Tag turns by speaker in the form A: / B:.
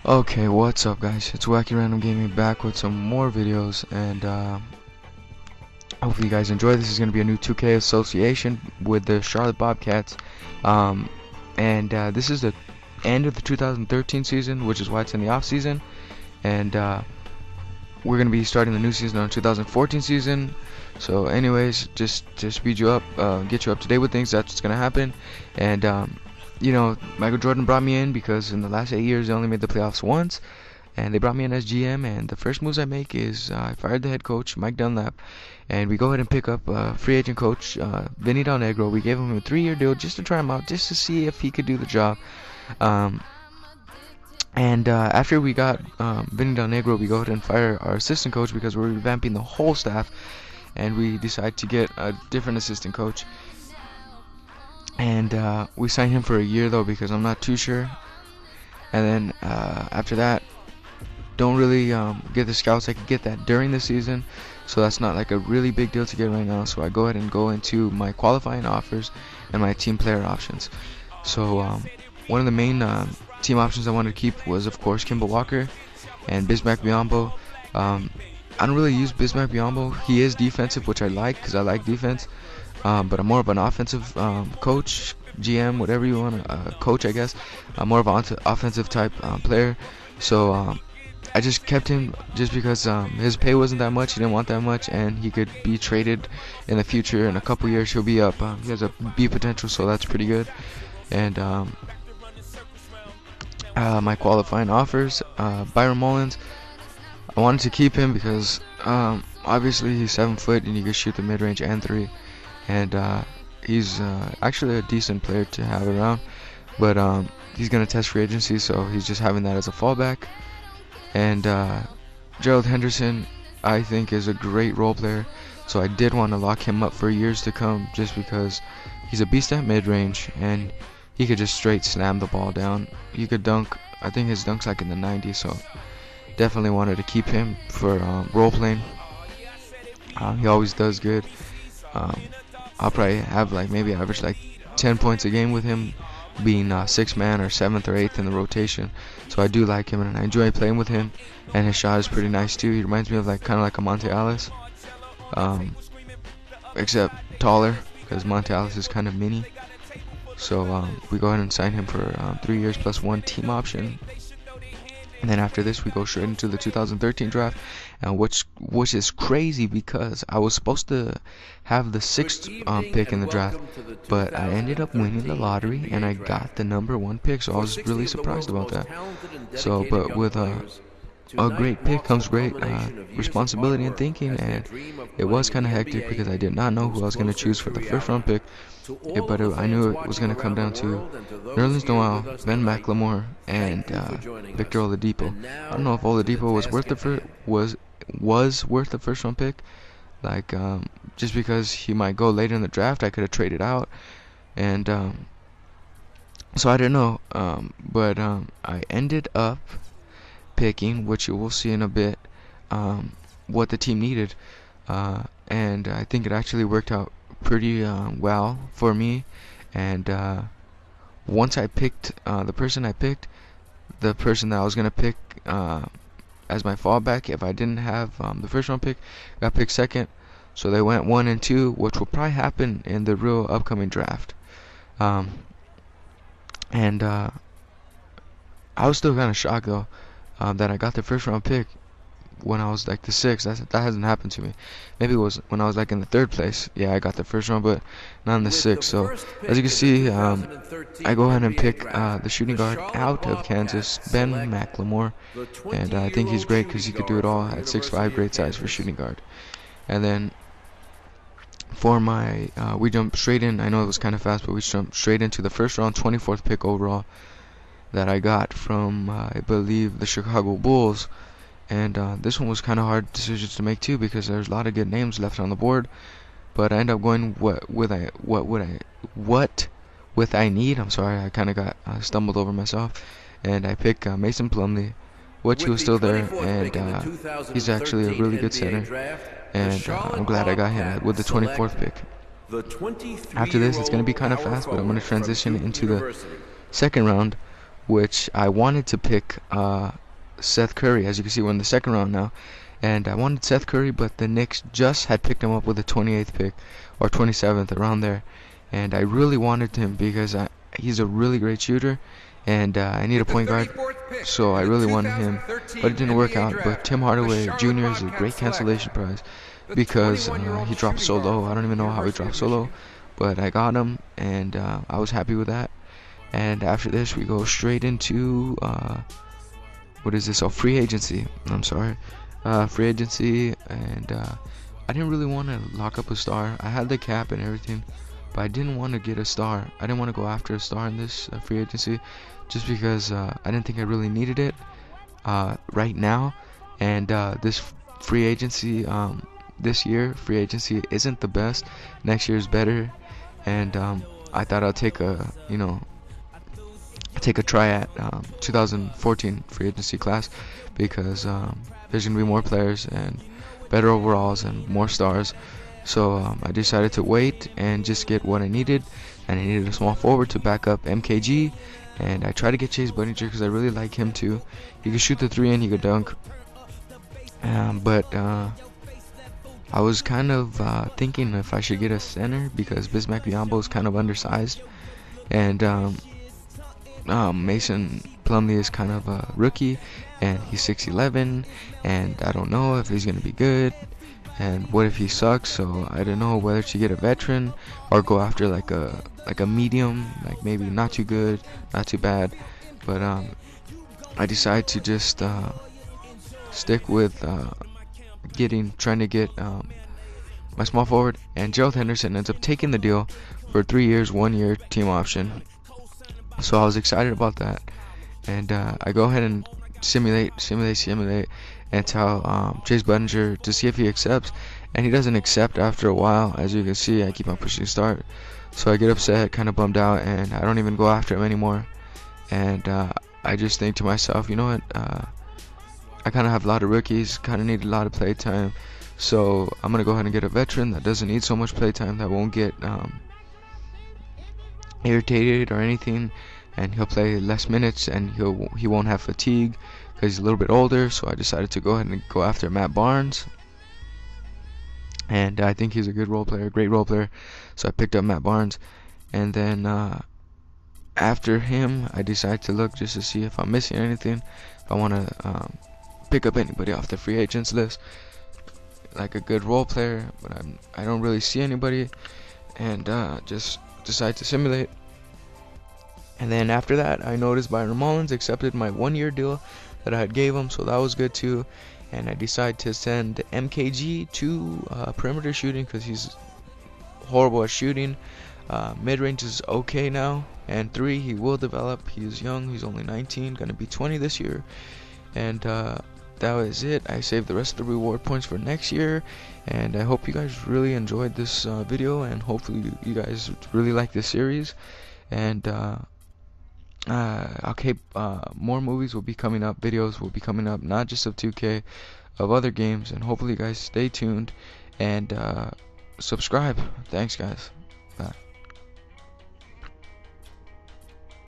A: Okay, what's up guys? It's Wacky Random Gaming back with some more videos, and hopefully you guys enjoy. This is going to be a new 2K association with the Charlotte Bobcats, and this is the end of the 2013 season, which is why it's in the off season, and we're going to be starting the new season on 2014 season. So anyways, just to speed you up, get you up to date with things, that's what's going to happen. And you know, Michael Jordan brought me in because in the last 8 years they only made the playoffs once, and they brought me in as GM. And the first moves I make is I fired the head coach, Mike Dunlap, and we go ahead and pick up free agent coach Vinny Del Negro. We gave him a 3-year deal just to try him out, just to see if he could do the job. And after we got Vinny Del Negro, we go ahead and fire our assistant coach because we're revamping the whole staff, and we decide to get a different assistant coach. And we signed him for a year though, because I'm not too sure. And then after that, don't really get the scouts. I could get that during the season, so that's not like a really big deal to get right now. So I go ahead and go into my qualifying offers and my team player options. So one of the main team options I wanted to keep was, of course, Kimball Walker and Bismack Biyombo. I don't really use Bismack Biyombo. He is defensive, which I like because I like defense. But I'm more of an offensive coach, GM, whatever you want to coach, I guess. I'm more of an offensive type player. So I just kept him just because his pay wasn't that much. He didn't want that much, and he could be traded in the future. In a couple years, he'll be up. He has a B potential, so that's pretty good. And my qualifying offers, Byron Mullins. I wanted to keep him because obviously he's 7 foot and he can shoot the mid-range and 3. And he's actually a decent player to have around, but he's gonna test free agency, so he's just having that as a fallback. And Gerald Henderson, I think, is a great role player, so I did want to lock him up for years to come, just because he's a beast at mid-range and he could just straight slam the ball down. He could dunk. I think his dunk's like in the 90s, so definitely wanted to keep him for role playing. He always does good. I'll probably have maybe average 10 points a game with him, being 6th man or 7th or 8th in the rotation. So I do like him, and I enjoy playing with him. And his shot is pretty nice too. He reminds me of kind of like a Monte Ellis, except taller, because Monte Ellis is kind of mini. So we go ahead and sign him for 3 years plus 1 team option. And then after this, we go straight into the 2013 draft, which is crazy because I was supposed to have the 6th pick in the draft, but I ended up winning the lottery and I got the #1 pick, so I was really surprised about that. So, but with a great pick comes great responsibility and thinking, and it was kind of hectic because I did not know who I was going to choose for the 1st round pick. I knew it was going to come down to Nerlens Noel, Ben McLemore, and Victor Oladipo. I don't know if Oladipo was worth the worth the 1st round pick, just because he might go later in the draft. I could have traded out, and so I didn't know. But I ended up picking, which you will see in a bit, what the team needed, and I think it actually worked out pretty well for me. And once I picked the person that I was gonna pick as my fallback, if I didn't have the 1st round pick, got picked 2nd. So they went 1 and 2, which will probably happen in the real upcoming draft. And I was still kind of shocked though, that I got the 1st round pick when I was the 6th. That hasn't happened to me. Maybe it was when I was in the 3rd place. Yeah, I got the 1st round, but not in the 6th. So as you can see, I go ahead and pick the shooting guard out of Kansas, Ben McLemore, and I think he's great because he could do it all at 6'5", great size for shooting guard. And then for my, we jumped straight in. I know it was kind of fast, but we jumped straight into the 1st round, 24th pick overall, that I got from I believe the Chicago Bulls. And this one was kind of hard decisions to make too, because there's a lot of good names left on the board. But I ended up going what would I need. I'm sorry, I kind of got stumbled over myself, and I picked Mason Plumlee, which he was still there, and he's actually a really good center. And I'm glad I got him with the 24th pick. After this, it's going to be kind of fast, but I'm going to transition into the 2nd round, which I wanted to pick Seth Curry. As you can see, we're in the second round now, and I wanted Seth Curry, but the Knicks just had picked him up with the 28th pick or 27th, around there, and I really wanted him because he's a really great shooter, and I need a point guard, so I really wanted him, but it didn't work out. But Tim Hardaway Jr. is a great cancellation prize because he dropped so low. I don't even know how he dropped so low, but I got him, and I was happy with that. And after this, we go straight into what is this? Oh, free agency. I'm sorry, free agency. And I didn't really want to lock up a star. I had the cap and everything, but I didn't want to get a star. I didn't want to go after a star in this free agency, just because I didn't think I really needed it right now. And this free agency, this year free agency isn't the best. Next year is better, and I thought I'd take a try at 2014 free agency class, because there's gonna be more players and better overalls and more stars. So I decided to wait and just get what I needed, and I needed a small forward to back up MKG. And I tried to get Chase Budinger because I really like him too. He could shoot the three and he could dunk. But I was kind of thinking if I should get a center, because Bismack Biyombo is kind of undersized, and Mason Plumlee is kind of a rookie, and he's 6'11", and I don't know if he's gonna be good, and what if he sucks. So I don't know whether to get a veteran or go after like a medium, like maybe not too good, not too bad. But I decided to just stick with trying to get my small forward, and Gerald Henderson ends up taking the deal for 3 years, 1 year team option. So I was excited about that, and I go ahead and simulate, and tell Chase Budinger to see if he accepts, and he doesn't accept after a while. As you can see, I keep on pushing start, so I get upset, kind of bummed out, and I don't even go after him anymore. And I just think to myself, you know what, I kind of have a lot of rookies, kind of need a lot of play time, so I'm gonna go ahead and get a veteran that doesn't need so much play time, that won't get irritated or anything, and he'll play less minutes, and he won't have fatigue because he's a little bit older. So I decided to go ahead and go after Matt Barnes, and I think he's a good role player, great role player. So I picked up Matt Barnes, and then after him I decided to look just to see if I'm missing anything, if I want to pick up anybody off the free agents list, like a good role player, but I don't really see anybody, and just decide to simulate. And then after that, I noticed Byron Mullins accepted my 1 year deal that I had gave him, so that was good too. And I decided to send MKG to perimeter shooting because he's horrible at shooting. Mid-range is okay now, and 3 he will develop. He's young, he's only 19, gonna be 20 this year. And that was it. I saved the rest of the reward points for next year, and I hope you guys really enjoyed this video, and hopefully you guys really like this series. And okay, more movies will be coming up, videos will be coming up, not just of 2K, of other games, and hopefully you guys stay tuned and subscribe. Thanks guys, bye.